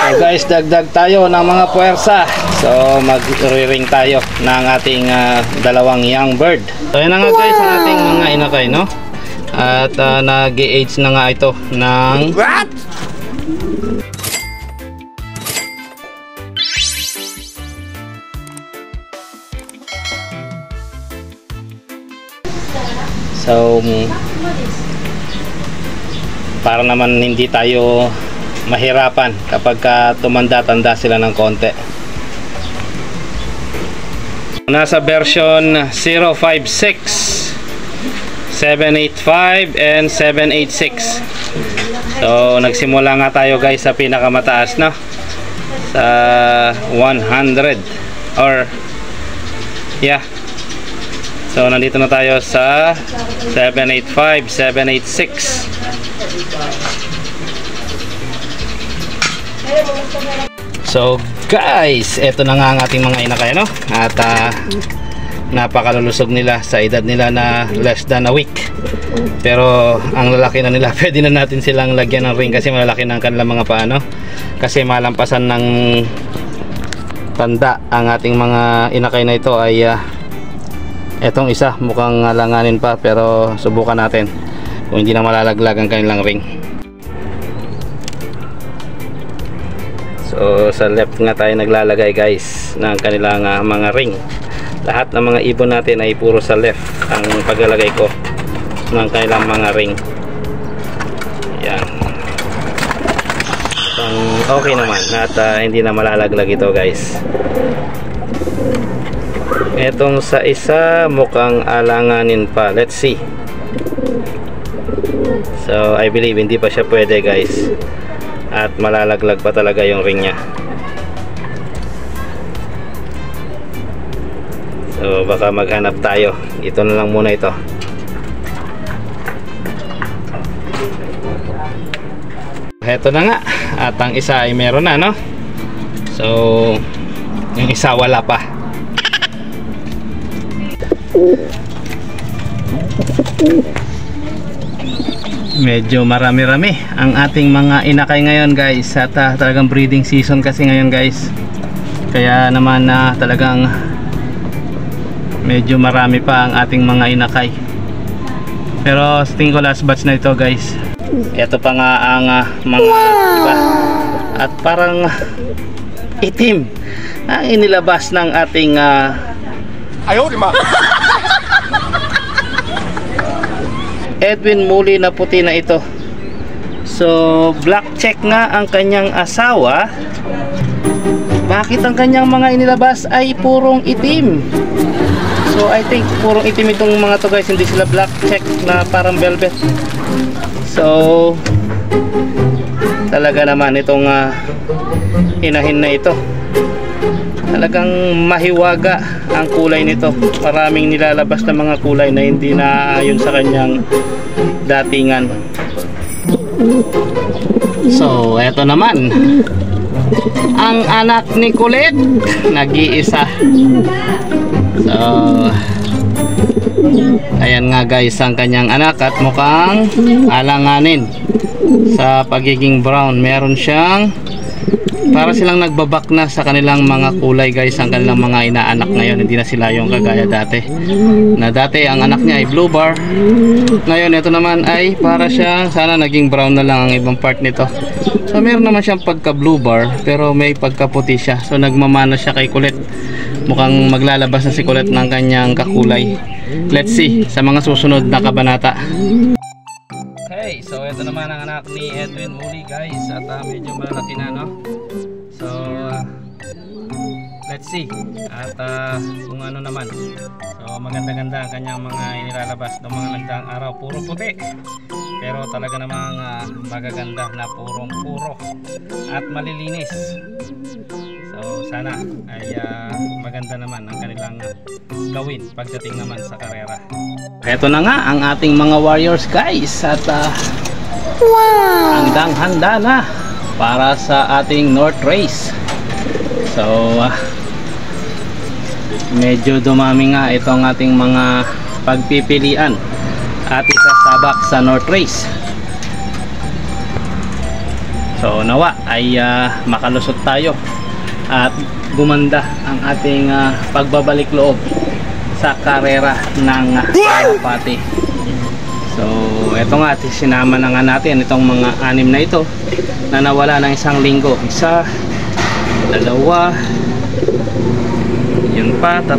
So guys, dagdag tayo ng mga puwersa. So magre-ring tayo ng ating dalawang young bird. So yan na nga guys ang ating mga inakay, no? At nag-age na nga ito ng what? So para naman hindi tayo mahirapan kapag tumanda-tanda sila ng konti. Nasa version 056, 785 and 786. So nagsimula nga tayo guys sa pinakamataas na sa 100 or yeah. So nandito na tayo sa 785, 786. So guys, eto na nga ang ating mga inakay, no? At napakalulusog nila sa edad nila na less than a week. Pero ang lalaki na nila, pwede na natin silang lagyan ng ring kasi malalaki na ang kanilang mga paa, no? Kasi malampasan ng tanda ang ating mga inakay na ito ay etong isa mukhang langanin pa, pero subukan natin kung hindi na malalaglag ang kanilang ring. So sa left nga tayo naglalagay guys ng kanilang mga ring. Lahat ng mga ibon natin ay puro sa left ang paglalagay ko ng kanilang mga ring. Yan. Okay naman at hindi na malalaglag ito guys. Etong sa isa mukhang alanganin pa. Let's see. So I believe hindi pa siya pwede guys. At malalaglag pa talaga yung ring niya. So baka maghanap tayo. Ito na lang muna ito. Heto na nga. At ang isa ay meron na, no? So yung isa wala pa. Medyo marami-rami ang ating mga inakay ngayon guys. At talagang breeding season kasi ngayon guys. Kaya naman talagang medyo marami pa ang ating mga inakay. Pero tingin ko last batch na ito guys. Ito pa nga ang mga iba. At parang itim ang inilabas ng ating ayaw di ma Edwin Muli na puti na ito. So black check nga ang kanyang asawa. Bakit ang kanyang mga inilabas ay purong itim? So I think purong itim itong mga to guys, hindi sila black check na parang velvet. So talaga naman itong inahin na ito, talagang mahiwaga ang kulay nito. Maraming nilalabas na mga kulay na hindi na ayon sa kanyang datingan. So eto naman ang anak ni Kulit, nag-iisa. So ayan nga guys ang kanyang anak at mukhang alanganin sa pagiging brown. Meron siyang para silang nagbabak na sa kanilang mga kulay guys, ang kanilang mga inaanak ngayon. Hindi na sila yung kagaya dati, na dati ang anak niya ay blue bar. Ngayon ito naman ay para siyang, sana naging brown na lang ang ibang part nito. So meron naman siyang pagka blue bar pero may pagka puti siya. So nagmamana siya kay Kulit. Mukhang maglalabas na si Kulit ng kanyang kakulay. Let's see sa mga susunod na kabanata. Okay, so ito naman ang anak ni Edwin Muli guys. At medyo malaki na, no? So let's see. At kung ano naman. So maganda-ganda ang kanyang mga inilalabas ng mga nagdaang araw. Puro puti, pero talaga namang magaganda na purong-puro at malilinis. So sana ay maganda naman ang kanilang gawin pagdating naman sa karera. Ito na nga ang ating mga warriors guys. At handang-handa na para sa ating North Race. So medyo dumami nga itong ating mga pagpipilian at isasabak sa North Race. So nawa ay makalusot tayo at gumanda ang ating pagbabalik loob sa karera ng Kalapati. So eto nga, sinama na nga natin itong mga 6 na ito na nawala ng 1 linggo. 1, 2, yun pa, 3,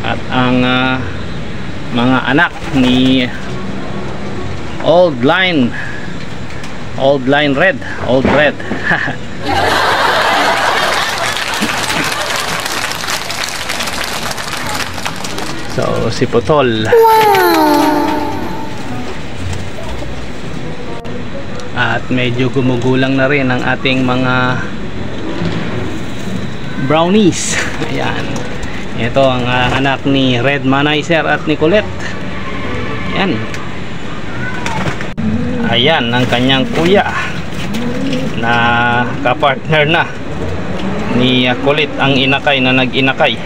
at ang mga anak ni Old Line Red. So si Putol. At medyo gumugulang na rin ang ating mga brownies. Ayan. Ito ang anak ni Red Manizer at Nicolette. Ayan. Ayan ang kanyang kuya na kapartner na ni Kulit, ang inakay na nag-inakay.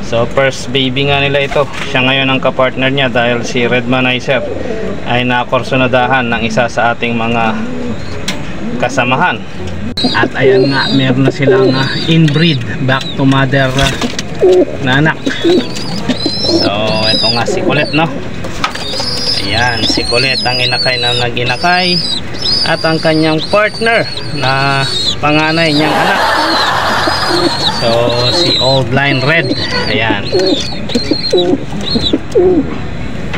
So first baby nga nila ito. Siya ngayon ang kapartner niya dahil si Red Manizer ay nakorsunadahan ng isa sa ating mga kasamahan. At ayan nga, meron na silang inbreed back to mother na anak. So ito nga si Kulit, no? Ayan, si Kulit ang inakay na nag-inakay at ang kanyang partner na panganay niyang anak. So si Old Line Red. Ayan.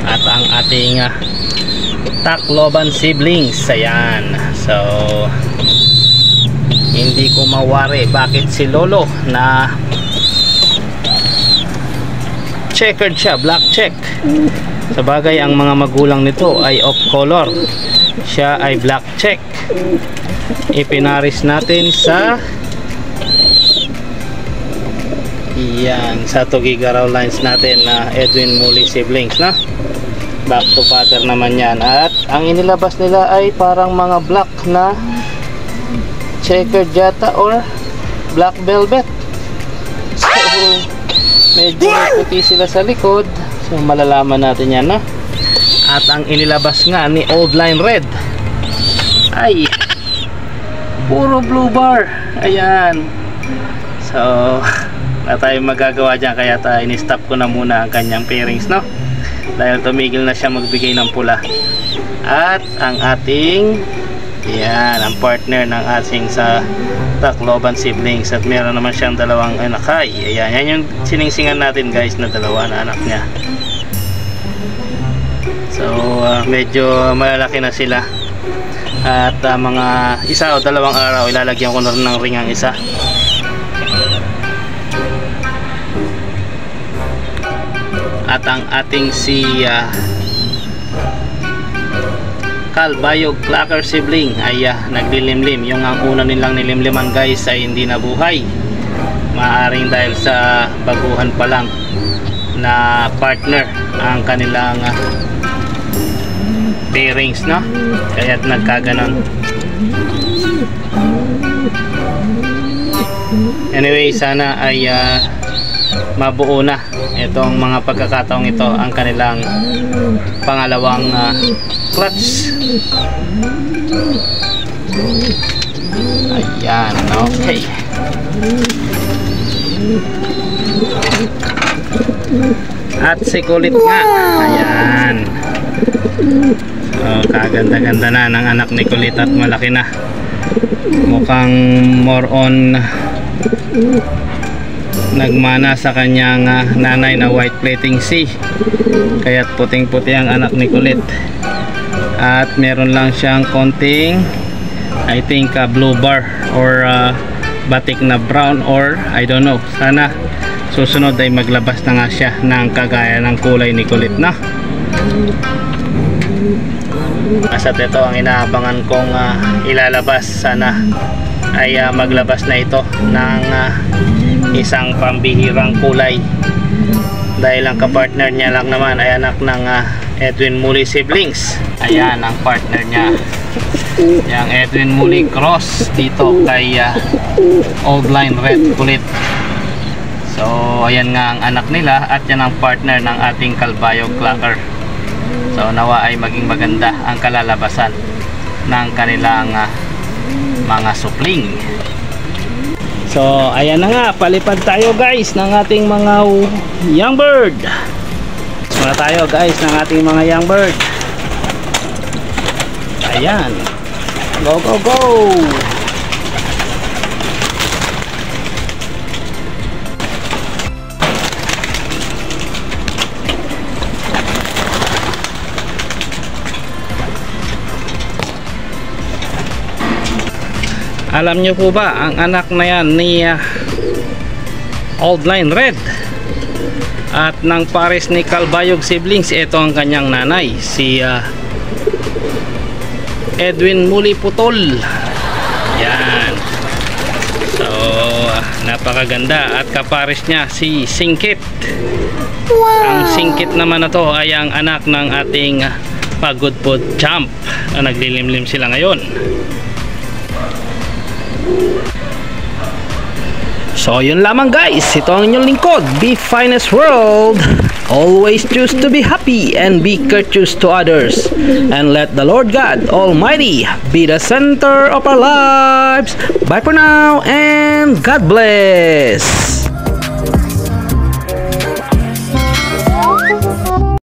At ang ating Tacloban siblings. Ayan. So hindi ko mawari bakit si Lolo na checkered siya, black check. Sa bagay, ang mga magulang nito ay off color, siya ay black check. Ipinaris natin sa sa Tugigaraw lines natin na Edwin Muli siblings, na back to father naman yan. At ang inilabas nila ay parang mga black na checkered yata or black velvet. So medyo puti sila sa likod, so malalaman natin yan, na. At ang inilabas nga ni Old Line Red ay puro blue bar. Ayan. So na tayo magagawa dyan, kaya in-stop ko na muna ang kanyang pairings, no, dahil tumigil na siya magbigay ng pula. At ang ating ang partner ng ating sa Tacloban siblings, at meron naman siyang 2 anakay. Ayan, yan yung siningsingan natin, guys, na 2 na anak niya. So medyo malalaki na sila. At mga 1 o 2 araw ilalagyan ko na rin ng ring ang isa. At ang ating si Calbayog Clacker sibling ay naglilimlim. Yung ang una nilang nilimliman, guys, ay hindi nabuhay. Maaring dahil sa baguhan pa lang na partner ang kanilang pairings, no? Kaya't nagkaganon. Anyway, sana ay mabuo na itong mga pagkakataong ito ang kanilang pangalawang clutch. Ayan, okay. At si Kulit nga, ayan. So kaganda-ganda na ng anak ni Kulit at malaki na. Mukhang more on nagmana sa kanyang nanay na white plating C, kaya't puting-puti ang anak ni Kulit. At meron lang siyang konting, I think, blue bar or batik na brown, or I don't know. Sana susunod ay maglabas na nga siya ng kagaya ng kulay ni Kulit, na. At ito ang inaabangan kong ilalabas. Sana ay maglabas na ito ng isang pambihirang kulay, dahil ang kapartner niya lang naman ay anak ng Edwin Muli siblings. Ayan ang partner niya. Yang Edwin Muli cross dito kay Old Line Red Kulit. So ayan nga ang anak nila at yan ang partner ng ating Kalbayog Clacker. So nawa ay maging maganda ang kalalabasan ng kanilang mga supling. So ayan na nga, palipad tayo guys ng ating mga young bird. Muna tayo guys ng ating mga young bird. Ayan, go go go. Alam nyo po ba, ang anak na yan ni Old Line Red at ng pares ni Kalbayog siblings, ito ang kanyang nanay, si Edwin Muli Putol. Yan. So napakaganda at kapares niya si Singkit. Wow. Ang Singkit naman na to ay ang anak ng ating Pagudpod Champ. Naglilimlim sila ngayon. So yun lamang guys, ito ang inyong lingkod, Be Finest World. Always choose to be happy and be courteous to others, and let the Lord God Almighty be the center of our lives. Bye for now and God bless.